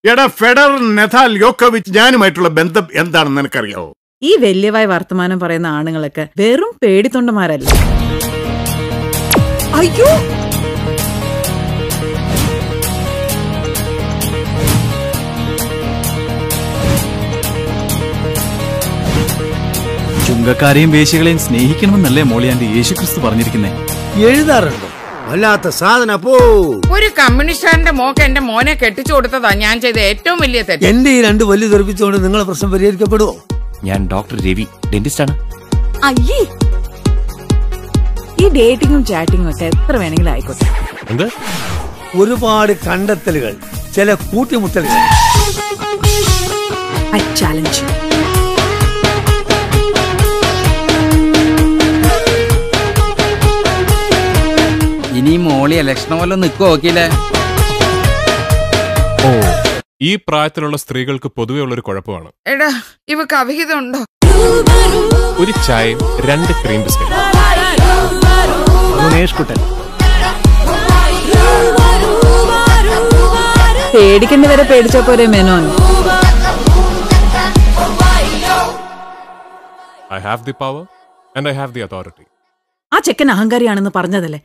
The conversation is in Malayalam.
എടാ ഫെഡറർ നദാൽ യോക്കോവിച്ച് ഞാനുമായിട്ടുള്ള ബന്ധം എന്താണെന്ന് നിനക്കറിയാവോ? ഈ വലിയവായ വർത്തമാനം പറയുന്ന ആണുങ്ങളൊക്കെ വെറും പേടിത്തൊണ്ടന്മാരല്ല. അയ്യോ, ചുങ്കക്കാരെയും വേശികളെയും സ്നേഹിക്കണമെന്നല്ലേ മോളിയാന്റെ യേശുക്രിസ്തു പറഞ്ഞിരിക്കുന്നേ? എഴുതാറുണ്ടോ? വല്ലാത്ത സാധന പോ. ഒരു കമ്മ്യൂണിസ്റ്റുകാരന്റെ മോക്ക് എന്റെ മോനെ കെട്ടിച്ചു കൊടുത്തതാ ഞാൻ ചെയ്ത ഏറ്റവും വലിയ തെറ്റ്. എന്റെ ഈ രണ്ട് വലിയ തെറിപ്പിച്ചുകൊണ്ട് നിങ്ങളെ പ്രശ്നം പരിഹരിക്കപ്പെടുവോ? ഞാൻ ഡോക്ടർ രവി, ഡെന്റിസ്റ്റ് ആണ്. അയ്യേ, ഈ ഡേറ്റിങ്ങും ചാറ്റിങ്ങും ഒക്കെ എത്ര വേണമെങ്കിലും ആയിക്കോട്ടെ. ഒരുപാട് കണ്ടെത്തലുകൾ, ചില കൂട്ടിമുട്ടലുകൾ. I challenge. ഇനി മോളി ഇലക്ഷൻ പോലെ നിൽക്കോ നോക്കിയില്ലേ? ഈ പ്രായത്തിലുള്ള സ്ത്രീകൾക്ക് പൊതുവെ ഉള്ളൊരു കുഴപ്പമാണ്. എടാ, ഇവക്ക് അവിഹിതം ഉണ്ടോ? ഒരു ചായയും 2 ക്രീം ബിസ്ക്കറ്റ്. പേടിക്കേണ്ടവരെ പേടിച്ച പോരെ Menon. I have the power and I have the authority. ആ ചെക്കൻ അഹങ്കാരിയാണെന്ന് പറഞ്ഞതല്ലേ?